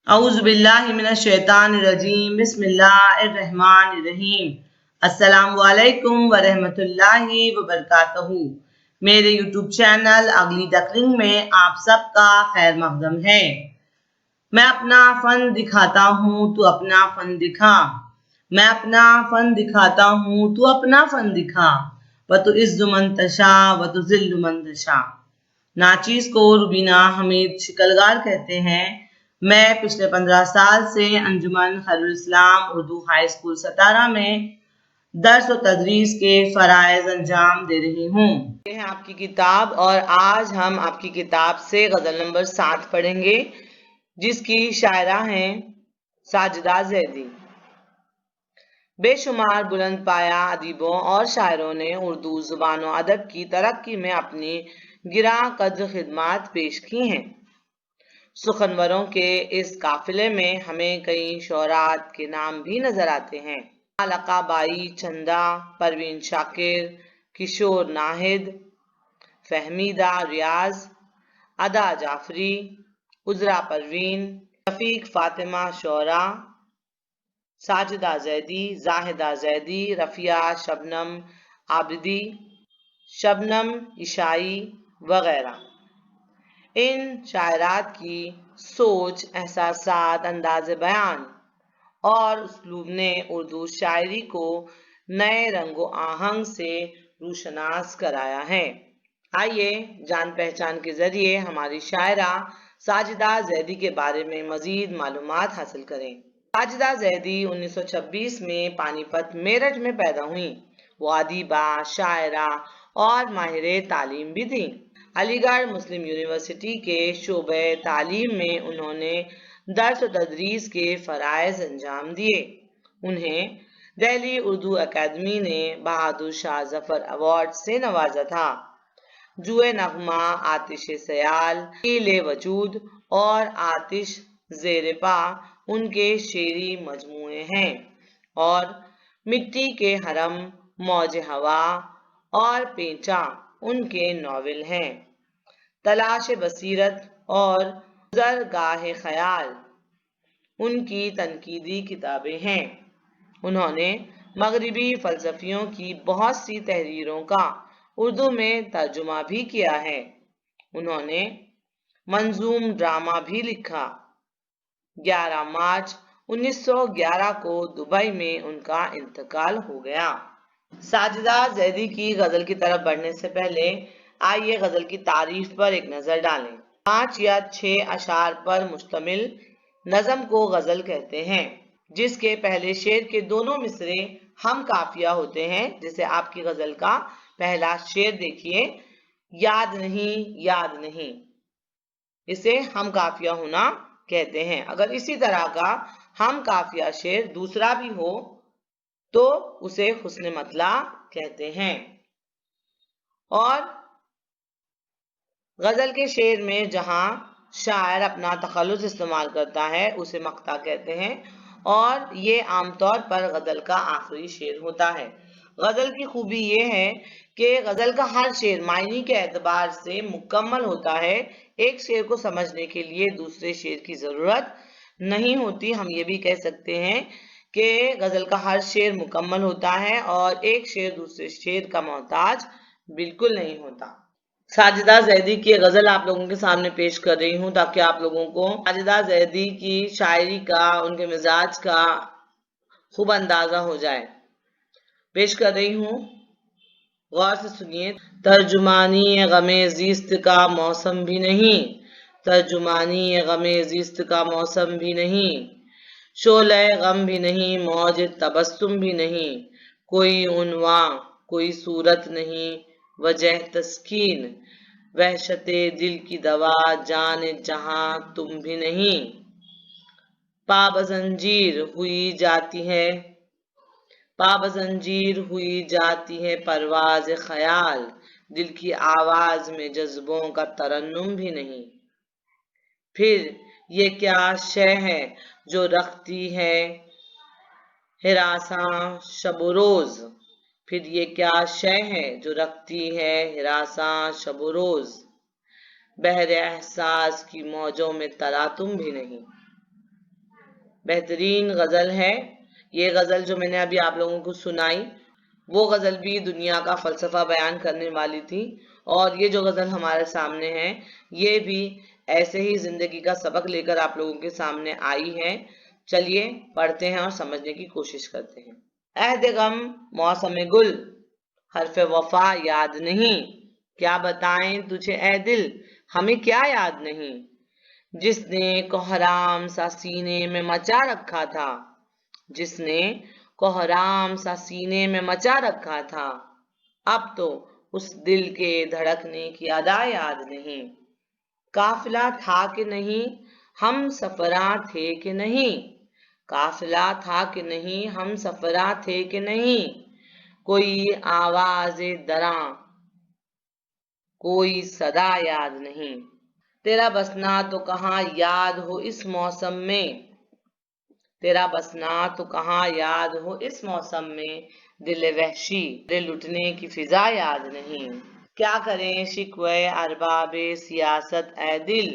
اعوذ باللہ من الشیطان الرجیم، بسم اللہ الرحمن الرحیم۔ السلام علیکم ورحمۃ اللہ وبرکاتہ۔ میرے یوٹیوب چینل اگلی ڈکلنگ میں آپ سب کا خیر مقدم ہے۔ میں اپنا فن دکھاتا ہوں تو اپنا فن دکھا، میں اپنا فن دکھاتا ہوں تو اپنا فن دکھا، وتعز من تشاء وتذل من تشاء۔ ناچیز کو روبینہ حمید شکلگار کہتے ہیں۔ میں پچھلے 15 سال سے انجمن خیرالاسلام اردو ہائی اسکول ستارہ میں درس و تدریس کے فرائض انجام دے رہی ہوں۔ یہ ہے آپ کی کتاب، اور آج ہم آپ کی کتاب سے غزل نمبر 7 پڑھیں گے، جس کی شاعرہ ہیں ساجدہ زیدی۔ بے شمار بلند پایہ ادیبوں اور شاعروں نے اردو زبان و ادب کی ترقی میں اپنی گراں قدر خدمات پیش کی ہیں۔ سخنوروں کے اس قافلے میں ہمیں کئی شعراء کے نام بھی نظر آتے ہیں۔ علقہ بائی چندہ، پروین شاکر، کشور ناہید، فہمیدہ ریاض، ادا جعفری، عذرا پروین، رفیق فاطمہ شعراء، ساجدہ زیدی، زاہدہ زیدی، رفیہ شبنم عابدی، شبنم عشائی وغیرہ۔ ان شاعرات کی سوچ، احساسات، انداز بیان اور اسلوب نے اردو شاعری کو نئے رنگ و آہنگ سے روشناس کرایا ہے۔ آئیے جان پہچان کے ذریعے ہماری شاعرہ ساجدہ زیدی کے بارے میں مزید معلومات حاصل کریں۔ ساجدہ زیدی 1926 میں پانی پت میرٹھ میں پیدا ہوئیں۔ وہ ادیبہ، شاعرہ اور ماہر تعلیم بھی تھیں۔ علی گڑھ مسلم یونیورسٹی کے شعبہ تعلیم میں انہوں نے درس و تدریس کے فرائض انجام دیے۔ انہیں دہلی اردو اکیڈمی نے بہادر شاہ ظفر ایوارڈ سے نوازا تھا۔ جوئے نغمہ، آتش سیال، نیل وجود اور آتش زیر پا ان کے شعری مجموعے ہیں، اور مٹی کے حرم، موج ہوا اور پیچاں ان کے ناول ہیں۔ تلاش بصیرت اور گزرگاہ خیال ان کی تنقیدی کتابیں ہیں۔ انہوں نے مغربی فلسفیوں کی بہت سی تحریروں کا اردو میں ترجمہ بھی کیا ہے۔ انہوں نے منظوم ڈرامہ بھی لکھا۔ 11 مارچ 1911 کو دبئی میں ان کا انتقال ہو گیا۔ ساجدہ زیدی کی غزل کی طرف بڑھنے سے پہلے آئیے غزل کی تعریف پر ایک نظر ڈالیں۔ 5 یا 6 اشعار پر مشتمل نظم کو غزل کہتے ہیں، جس کے پہلے شعر کے دونوں مصرے ہم قافیہ ہوتے ہیں۔ جیسے آپ کی غزل کا پہلا شعر دیکھیے، یاد نہیں یاد نہیں، اسے ہم قافیہ ہونا کہتے ہیں۔ اگر اسی طرح کا ہم قافیہ شعر دوسرا بھی ہو تو اسے حسن مطلع کہتے ہیں۔ اور غزل کے شعر میں جہاں شاعر اپنا تخلص استعمال کرتا ہے اسے مقطع کہتے ہیں، اور یہ عام طور پر غزل کا آخری شعر ہوتا ہے۔ غزل کی خوبی یہ ہے کہ غزل کا ہر شعر معنی کے اعتبار سے مکمل ہوتا ہے۔ ایک شعر کو سمجھنے کے لیے دوسرے شعر کی ضرورت نہیں ہوتی۔ ہم یہ بھی کہہ سکتے ہیں کہ غزل کا ہر شعر مکمل ہوتا ہے اور ایک شعر دوسرے شعر کا محتاج بالکل نہیں ہوتا۔ ساجدہ زیدی کی غزل آپ لوگوں کے سامنے پیش کر رہی ہوں تاکہ آپ لوگوں کو ساجدہ زیدی کی شاعری کا، ان کے مزاج کا خوب اندازہ ہو جائے۔ پیش کر رہی ہوں، غور سے سنیے۔ ترجمانی غم زیست کا موسم بھی نہیں، ترجمانی غم زیست کا موسم بھی نہیں، شعلہ غم بھی نہیں، موج تبسم بھی نہیں، کوئی عنواں کوئی صورت نہیں، وجہ تسکین وحشت دل کی دوا جان جہاں تم بھی نہیں، پا بزنجیر ہوئی جاتی ہے، پا بزنجیر ہوئی جاتی ہے پرواز خیال، دل کی آواز میں جذبوں کا ترنم بھی نہیں، پھر یہ کیا شے ہے جو رکھتی ہے ہراساں شب و روز، پھر یہ کیا شے ہے جو رکھتی ہے ہراساں شب و روز، بحر احساس کی موجوں میں تلاطم بھی نہیں۔ بہترین غزل ہے یہ غزل جو میں نے ابھی آپ لوگوں کو سنائی، وہ غزل بھی دنیا کا فلسفہ بیان کرنے والی تھی، اور یہ جو غزل ہمارے سامنے ہے یہ بھی ایسے ہی زندگی کا سبق لے کر آپ لوگوں کے سامنے آئی ہے۔ چلیے پڑھتے ہیں اور سمجھنے کی کوشش کرتے ہیں۔ عہد غم موسم گل، حرف وفا یاد نہیں، کیا بتائیں تجھے اے دل ہمیں کیا یاد نہیں، جس نے کوہرام سا سینے میں مچا رکھا تھا، جس نے کوہرام سا سینے میں مچا رکھا تھا، اب تو اس دل کے دھڑکنے کی ادا یاد نہیں، قافلہ تھا کہ نہیں ہم سفراں تھے کہ نہیں، قافلہ تھا کہ نہیں ہم سفراں تھے کہ نہیں، کوئی آواز دراں کوئی صدا یاد نہیں، تیرا بسنا تو کہاں یاد ہو اس موسم میں، تیرا بسنا تو کہاں یاد ہو اس موسم میں، دل وحشی دل لٹنے کی فضا یاد نہیں، کیا کریں شکوے ارباب سیاست اے دل،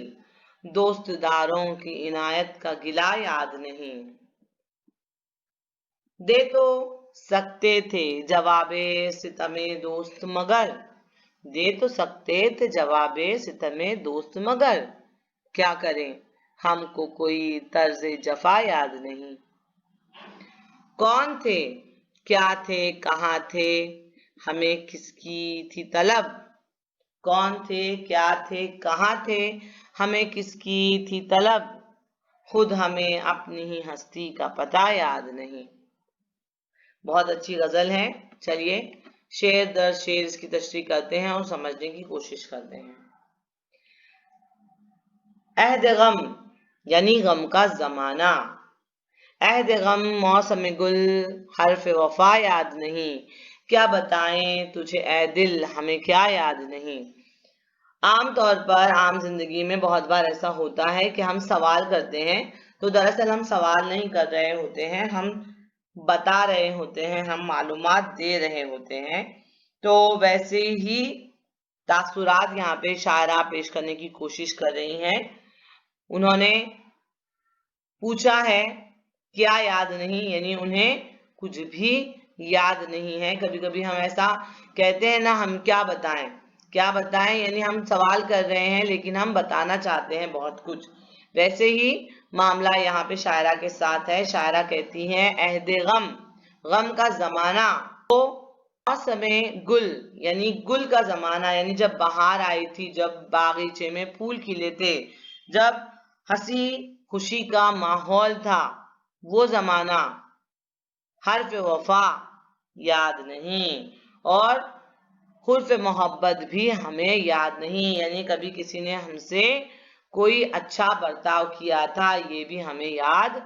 دوست داروں کی عنایت کا گلہ یاد نہیں، دے تو سکتے تھے جواب ستم دوست مگر، دے تو سکتے تھے جواب ستم دوست مگر، کیا کریں ہم کو کوئی طرز جفا یاد نہیں، کون تھے کیا تھے کہاں تھے ہمیں کس کی تھی طلب، کون تھے کیا تھے کہاں تھے ہمیں کس کی تھی طلب، خود ہمیں اپنی ہی ہستی کا پتہ یاد نہیں۔ بہت اچھی غزل ہے، چلیے شعر در شعر اس کی تشریح کرتے ہیں اور سمجھنے کی کوشش کرتے ہیں۔ عہد غم یعنی غم کا زمانہ، عہد غم موسم گل، حرف وفا یاد نہیں، کیا بتائیں تجھے اے دل ہمیں کیا یاد نہیں۔ عام طور پر عام زندگی میں بہت بار ایسا ہوتا ہے کہ ہم سوال کرتے ہیں تو دراصل ہم سوال نہیں کر رہے ہوتے ہیں، ہم بتا رہے ہوتے ہیں، ہم معلومات دے رہے ہوتے ہیں، تو ویسے ہی تاثرات یہاں پہ شاعرہ پیش کرنے کی کوشش کر رہی ہیں۔ انہوں نے پوچھا ہے کیا یاد نہیں، یعنی انہیں کچھ بھی یاد نہیں ہے۔ کبھی کبھی ہم ایسا کہتے ہیں نا، ہم کیا بتائیں، کیا بتائیں یعنی ہم سوال کر رہے ہیں لیکن ہم بتانا چاہتے ہیں بہت کچھ، ویسے ہی معاملہ یہاں پہ شاعرہ کے ساتھ ہے۔ شاعرہ کہتی ہیں عہد غم، غم کا زمانہ، وہ موسم گل یعنی گل کا زمانہ، یعنی جب بہار آئی تھی، جب باغیچے میں پھول کھلے تھے، جب ہنسی خوشی کا ماحول تھا، وہ زمانہ، حرف وفا یاد نہیں، اور حرف محبت بھی ہمیں یاد نہیں، یعنی کبھی کسی نے ہم سے کوئی اچھا برتاؤ کیا تھا یہ بھی ہمیں یاد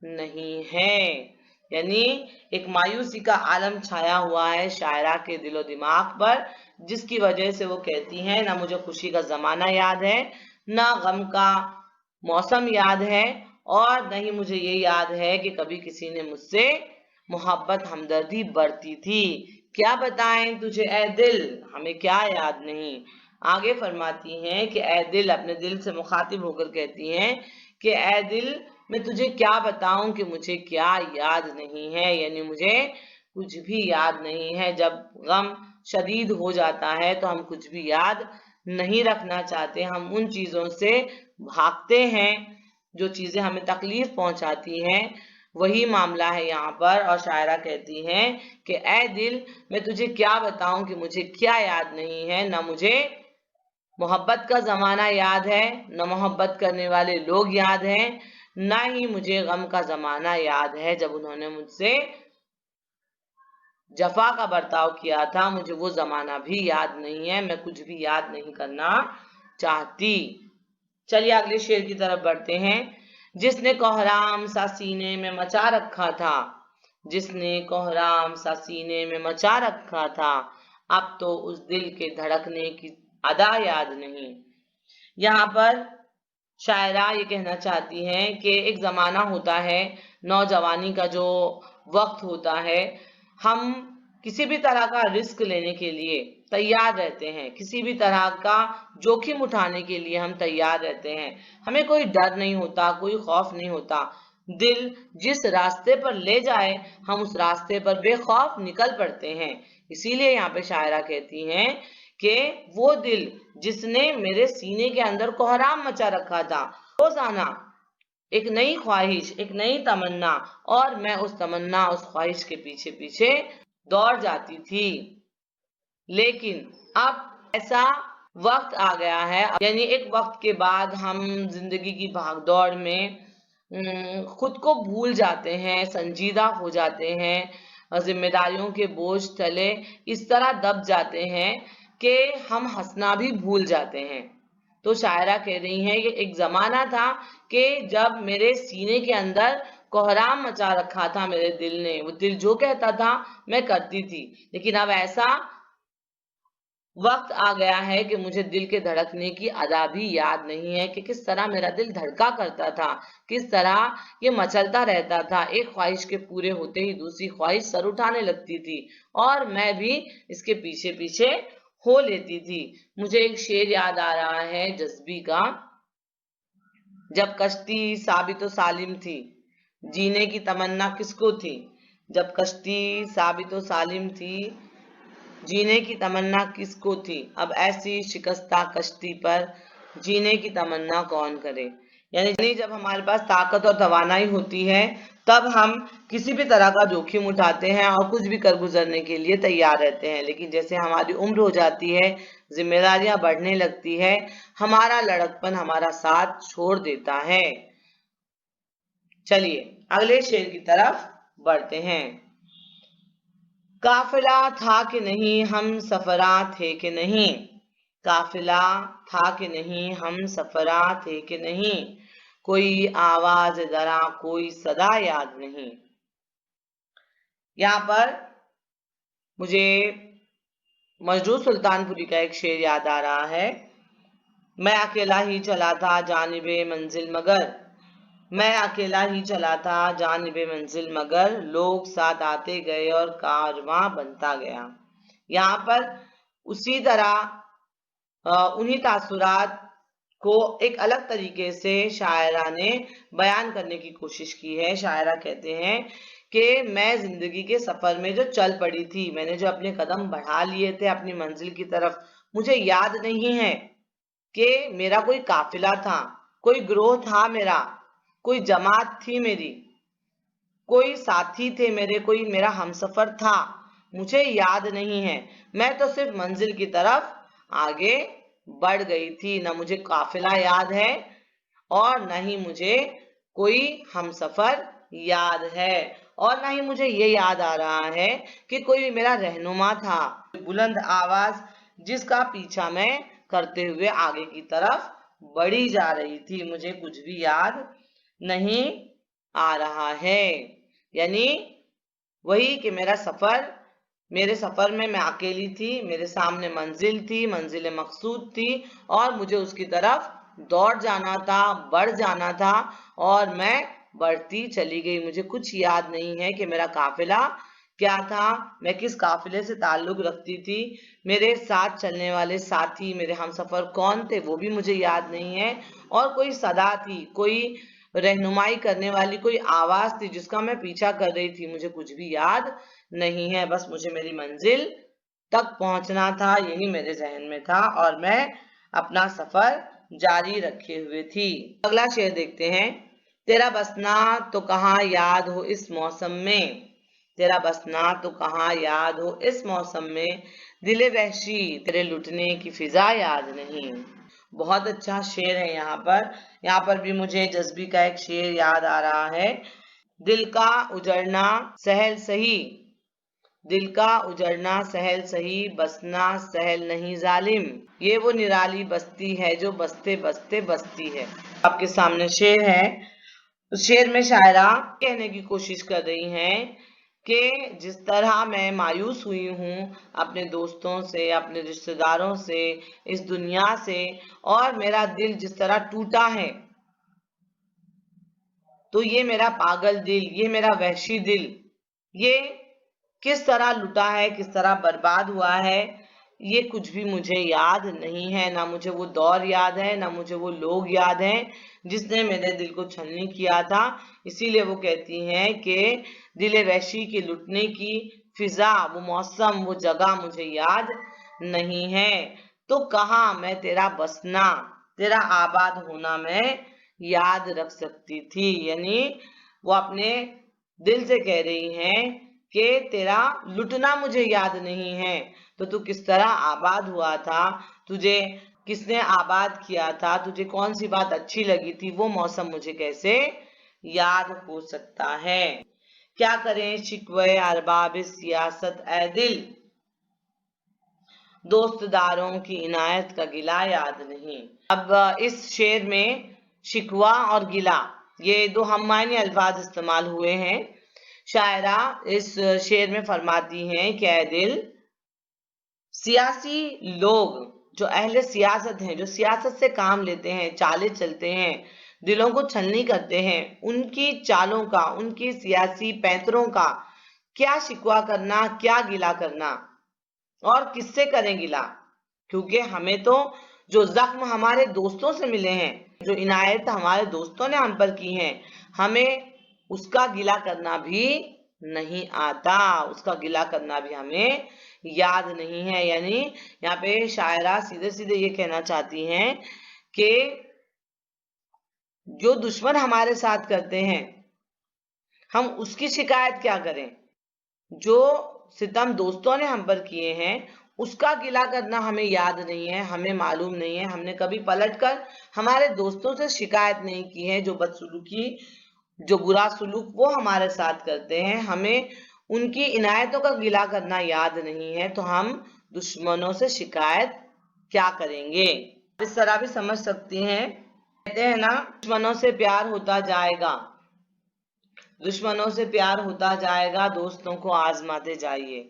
نہیں ہے، یعنی ایک مایوسی کا عالم چھایا ہوا ہے شاعرہ کے دل و دماغ پر، جس کی وجہ سے وہ کہتی ہیں نہ مجھے خوشی کا زمانہ یاد ہے، نہ غم کا موسم یاد ہے، اور نہ ہی مجھے یہ یاد ہے کہ کبھی کسی نے مجھ سے محبت ہمدردی برتی تھی، کیا بتائیں تجھے اے دل ہمیں کیا یاد نہیں۔ آگے فرماتی ہیں کہ اے دل، اپنے دل سے مخاطب ہو کر کہتی ہیں کہ اے دل میں تجھے کیا بتاؤں کہ مجھے کیا یاد نہیں ہے، یعنی مجھے کچھ بھی یاد نہیں ہے۔ جب غم شدید ہو جاتا ہے تو ہم کچھ بھی یاد نہیں رکھنا چاہتے، ہم ان چیزوں سے بھاگتے ہیں جو چیزیں ہمیں تکلیف پہنچاتی ہیں، وہی معاملہ ہے یہاں پر، اور شاعرہ کہتی ہیں کہ اے دل میں تجھے کیا بتاؤں کہ مجھے کیا یاد نہیں ہے، نہ مجھے محبت کا زمانہ یاد ہے، نہ محبت کرنے والے لوگ یاد ہیں، نہ ہی مجھے غم کا زمانہ یاد ہے جب انہوں نے مجھ سے جفا کا برتاؤ کیا تھا، مجھے وہ زمانہ بھی یاد نہیں ہے، میں کچھ بھی یاد نہیں کرنا چاہتی۔ چلیے اگلے شعر کی طرف بڑھتے ہیں۔ جس نے کوہرام سا سینے میں مچا رکھا تھا، جس نے کوہرام سا سینے میں مچا رکھا تھا، اب تو اس دل کے دھڑکنے کی ادا یاد نہیں۔ یہاں پر شاعرہ یہ کہنا چاہتی ہیں کہ ایک زمانہ ہوتا ہے، نوجوانی کا جو وقت ہوتا ہے، ہم کسی بھی طرح کا رسک لینے کے لیے تیار رہتے ہیں، کسی بھی طرح کا جوخم اٹھانے کے لیے ہم تیار رہتے ہیں، ہمیں کوئی ڈر نہیں ہوتا، کوئی خوف نہیں ہوتا، دل جس راستے پر لے جائے ہم اس راستے پر بے خوف نکل پڑتے ہیں۔ اسی لیے یہاں پہ شاعرہ کہتی ہیں کہ وہ دل جس نے میرے سینے کے اندر کوہرام مچا رکھا تھا، روزانہ ایک نئی خواہش، ایک نئی تمنا، اور میں اس تمنا، اس خواہش کے پیچھے پیچھے دوڑ جاتی تھی۔ لیکن اب ایسا وقت آ گیا ہے، یعنی ایک وقت کے بعد ہم زندگی کی بھاگ دوڑ میں خود کو بھول جاتے ہیں، سنجیدہ ہو جاتے ہیں، ذمہ داریوں کے بوجھ تلے اس طرح دب جاتے ہیں کہ ہم ہنسنا بھی بھول جاتے ہیں۔ تو شاعرہ کہہ رہی ہیں کہ ایک زمانہ تھا کہ جب میرے سینے کے اندر کوہرام مچا رکھا تھا میرے دل نے، وہ دل جو کہتا تھا میں کرتی تھی، لیکن اب ایسا وقت آ گیا ہے کہ مجھے دل کے دھڑکنے کی ادا بھی یاد نہیں ہے کہ کس طرح میرا دل دھڑکا کرتا تھا، کس طرح یہ مچلتا رہتا تھا، ایک خواہش کے پورے ہوتے ہی دوسری خواہش سر اٹھانے لگتی تھی اور میں بھی اس کے پیچھے پیچھے ہو لیتی تھی۔ مجھے ایک شعر یاد آ رہا ہے جذبی کا، جب کشتی ثابت و سالم تھی جینے کی تمنا کس کو تھی، جب کشتی ثابت و سالم تھی جینے کی تمنا کس کو تھی، اب ایسی شکستہ کشتی پر جینے کی تمنا کون کرے۔ یعنی جب ہمارے پاس طاقت اور توانائی ہوتی ہے تب ہم کسی بھی طرح کا جوخم اٹھاتے ہیں اور کچھ بھی کر گزرنے کے لیے تیار رہتے ہیں، لیکن جیسے ہماری عمر ہو جاتی ہے، ذمہ داریاں بڑھنے لگتی ہے، ہمارا لڑکپن ہمارا ساتھ چھوڑ دیتا ہے۔ چلیے اگلے شعر کی طرف بڑھتے ہیں۔ قافلہ تھا کہ نہیں ہم سفراں تھے کہ نہیں، قافلہ تھا کہ نہیں ہم سفراں تھے کہ نہیں، کوئی آواز درا کوئی صدا یاد نہیں۔ یہاں پر مجھے مجروح سلطان پوری کا ایک شعر یاد آ رہا ہے، میں اکیلا ہی چلا تھا جانب منزل مگر، میں اکیلا ہی چلا تھا جانب منزل مگر، لوگ ساتھ آتے گئے اور کارواں بنتا گیا۔ یہاں پر اسی طرح انہی تاثرات کو ایک الگ طریقے سے شاعرہ نے بیان کرنے کی کوشش کی ہے۔ شاعرہ کہتے ہیں کہ میں زندگی کے سفر میں جو چل پڑی تھی، میں نے جو اپنے قدم بڑھا لیے تھے اپنی منزل کی طرف، مجھے یاد نہیں ہے کہ میرا کوئی قافلہ تھا، کوئی گروہ تھا میرا، کوئی جماعت تھی میری، کوئی ساتھی تھے میرے، کوئی میرا ہمسفر تھا، مجھے یاد نہیں ہے۔ میں تو صرف منزل کی طرف آگے بڑھ گئی تھی، نہ مجھے قافلہ یاد ہے اور نہ ہی مجھے کوئی ہمسفر یاد ہے، اور نہ ہی مجھے یہ یاد آ رہا ہے کہ کوئی میرا رہنما تھا، بلند آواز جس کا پیچھا میں کرتے ہوئے آگے کی طرف بڑھی جا رہی تھی، مجھے کچھ بھی یاد نہیں آ رہا ہے۔ یعنی وہی کہ میرے سفر میں اکیلی تھی، میرے سامنے منزل تھی، منزل مقصود تھی، اور مجھے اس کی طرف دوڑ جانا تھا، بڑھ جانا تھا، اور میں بڑھتی چلی گئی۔ مجھے کچھ یاد نہیں ہے کہ میرا قافلہ کیا تھا، میں کس قافلے سے تعلق رکھتی تھی، میرے ساتھ چلنے والے ساتھی، میرے ہمسفر کون تھے وہ بھی مجھے یاد نہیں ہے، اور کوئی صدا تھی، کوئی رہنمائی کرنے والی کوئی آواز تھی جس کا میں پیچھا کر رہی تھی، مجھے کچھ بھی یاد نہیں ہے۔ بس مجھے میری منزل تک پہنچنا تھا، یہی میرے ذہن میں تھا، اور میں اپنا سفر جاری رکھے ہوئے تھی۔ اگلا شعر دیکھتے ہیں۔ تیرا بسنا تو کہاں یاد ہو اس موسم میں، تیرا بسنا تو کہاں یاد ہو اس موسم میں، دل وحشی تیرے لٹنے کی فضا یاد نہیں۔ بہت اچھا شعر ہے یہاں پر بھی مجھے جذبی کا ایک شعر یاد آ رہا ہے، دل کا اجڑنا سہل سہی، دل کا اجڑنا سہل سہی، بسنا سہل نہیں ظالم، یہ وہ نرالی بستی ہے جو بستے بستے بستی ہے۔ آپ کے سامنے شعر ہے، اس شعر میں شاعرہ کہنے کی کوشش کر رہی ہیں کہ جس طرح میں مایوس ہوئی ہوں اپنے دوستوں سے، اپنے رشتہ داروں سے، اس دنیا سے، اور میرا دل جس طرح ٹوٹا ہے، تو یہ میرا پاگل دل، یہ میرا وحشی دل، یہ کس طرح لٹا ہے، کس طرح برباد ہوا ہے، یہ کچھ بھی مجھے یاد نہیں ہے، نہ مجھے وہ دور یاد ہے، نہ مجھے وہ لوگ یاد ہیں جس نے میرے دل کو چھلنی کیا تھا۔ اسی لیے وہ کہتی ہیں کہ دل وحشی کے لٹنے کی فضا، وہ موسم، وہ جگہ مجھے یاد نہیں ہے، تو کہاں میں تیرا بسنا، تیرا آباد ہونا میں یاد رکھ سکتی تھی۔ یعنی وہ اپنے دل سے کہہ رہی ہیں کہ تیرا لٹنا مجھے یاد نہیں ہے، تو کس طرح آباد ہوا تھا، تجھے کس نے آباد کیا تھا، تجھے کون سی بات اچھی لگی تھی، وہ موسم مجھے کیسے یاد ہو سکتا ہے۔ کیا کریں شکوے ارباب سیاست اے دل، دوست داروں کی عنایت کا گلہ یاد نہیں۔ اب اس شعر میں شکوہ اور گلہ یہ دو ہم معنی الفاظ استعمال ہوئے ہیں۔ شاعرہ اس شعر میں فرماتی ہیں کہ اے دل، سیاسی لوگ جو اہل سیاست ہیں، جو سیاست سے کام لیتے ہیں، چالیں چلتے ہیں، دلوں کو چھلنی کرتے ہیں، ان کی چالوں کا، ان کی سیاسی پینتروں کا کیا شکوہ کرنا، کیا گلہ کرنا، اور کس سے کریں گلہ؟ کیونکہ ہمیں تو جو زخم ہمارے دوستوں سے ملے ہیں، جو عنایت ہمارے دوستوں نے ہم پر کی ہیں، ہمیں اس کا گلہ کرنا بھی نہیں آتا، اس کا گلہ کرنا بھی ہمیں یاد نہیں ہے۔ یعنی یہاں پہ شاعرہ سیدھے سیدھے یہ کہنا چاہتی ہیں کہ جو دشمن ہمارے ساتھ کرتے ہیں ہم اس کی شکایت کیا کریں، جو ستم دوستوں نے ہم پر کیے ہیں اس کا گلہ کرنا ہمیں یاد نہیں ہے، ہمیں معلوم نہیں ہے، ہم نے کبھی پلٹ کر ہمارے دوستوں سے شکایت نہیں کی ہے، جو بدسلوکی، جو برا سلوک وہ ہمارے ساتھ کرتے ہیں، ہمیں ان کی عنایتوں کا گلہ کرنا یاد نہیں ہے، تو ہم دشمنوں سے شکایت کیا کریں گے۔ اس طرح بھی سمجھ سکتی ہیں، کہتے ہیں نا دشمنوں سے پیار ہوتا جائے گا، دشمنوں سے پیار ہوتا جائے گا، دوستوں کو آزماتے جائیے۔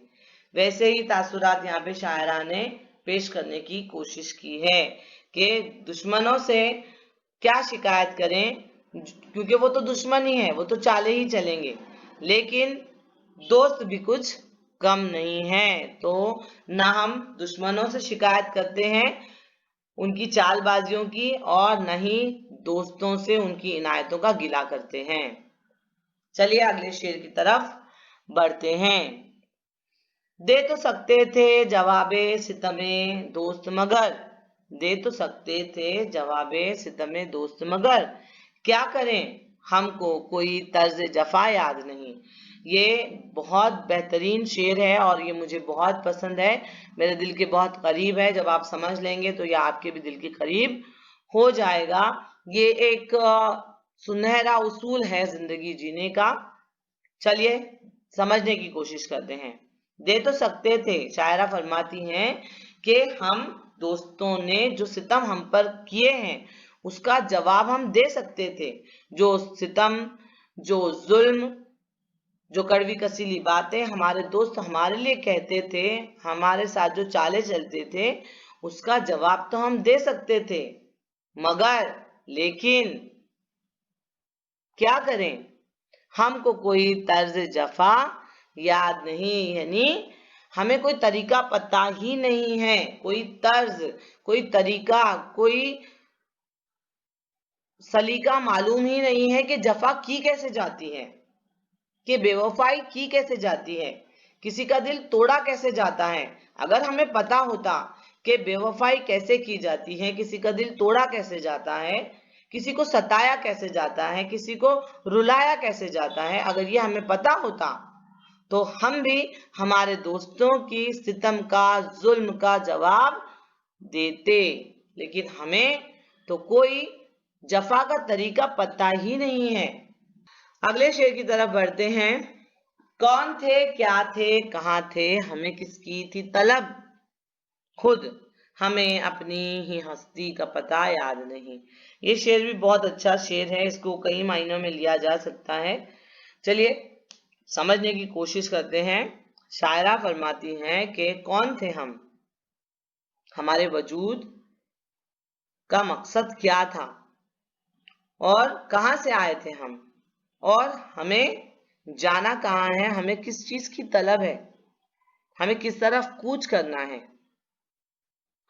ویسے ہی تاثرات یہاں پہ شاعرہ نے پیش کرنے کی کوشش کی ہے کہ دشمنوں سے کیا شکایت کریں، کیونکہ وہ تو دشمن ہی ہے، وہ تو چالے ہی چلیں گے، لیکن دوست بھی کچھ کم نہیں ہے، تو نہ ہم دشمنوں سے شکایت کرتے ہیں ان کی چال بازیوں کی، اور نہ ہی دوستوں سے ان کی عنایتوں کا گلہ کرتے ہیں۔ چلیے اگلے شعر کی طرف بڑھتے ہیں۔ دے تو سکتے تھے جواب ستم دوست مگر، دے تو سکتے تھے جواب ستم دوست مگر، کیا کریں ہم کو کوئی طرز جفا یاد نہیں۔ یہ بہت بہترین شعر ہے اور یہ مجھے بہت پسند ہے، میرے دل کے بہت قریب ہے، جب آپ سمجھ لیں گے تو یہ آپ کے بھی دل کے قریب ہو جائے گا۔ یہ ایک سنہرا اصول ہے زندگی جینے کا۔ چلیے سمجھنے کی کوشش کرتے ہیں۔ دے تو سکتے تھے، شاعرہ فرماتی ہیں کہ ہم دوستوں نے جو ستم ہم پر کیے ہیں اس کا جواب ہم دے سکتے تھے، جو ستم، جو ظلم، جو کڑوی کسیلی باتیں ہمارے دوست ہمارے لیے کہتے تھے، ہمارے ساتھ جو چالے چلتے تھے، اس کا جواب تو ہم دے سکتے تھے، مگر لیکن کیا کریں، ہم کو کوئی طرز جفا یاد نہیں، یعنی ہمیں کوئی طریقہ پتہ ہی نہیں ہے، کوئی طرز، کوئی طریقہ، کوئی سلیقہ معلوم ہی نہیں ہے کہ جفا کی کیسے جاتی ہے، کہ بے وفائی کی کیسے جاتی ہے، کسی کا دل توڑا کیسے جاتا ہے۔ اگر ہمیں پتا ہوتا کہ بے وفائی کیسے کی جاتی ہے، کسی کا دل توڑا کیسے جاتا ہے، کسی کو ستایا کیسے جاتا ہے، کسی کو رلایا کیسے جاتا ہے، اگر یہ ہمیں پتا ہوتا تو ہم بھی ہمارے دوستوں کی ستم کا، ظلم کا جواب دیتے، لیکن ہمیں تو کوئی جفا کا طریقہ پتہ ہی نہیں ہے۔ اگلے شعر کی طرف بڑھتے ہیں۔ کون تھے، کیا تھے، کہاں تھے، ہمیں کس کی تھی طلب، خود ہمیں اپنی ہی ہستی کا پتہ یاد نہیں۔ یہ شعر بھی بہت اچھا شعر ہے، اس کو کئی معنیوں میں لیا جا سکتا ہے۔ چلیے سمجھنے کی کوشش کرتے ہیں۔ شاعرہ فرماتی ہیں کہ کون تھے ہم، ہمارے وجود کا مقصد کیا تھا، اور کہاں سے آئے تھے ہم، اور ہمیں جانا کہاں ہے، ہمیں کس چیز کی طلب ہے، ہمیں کس طرف کوچ کرنا ہے۔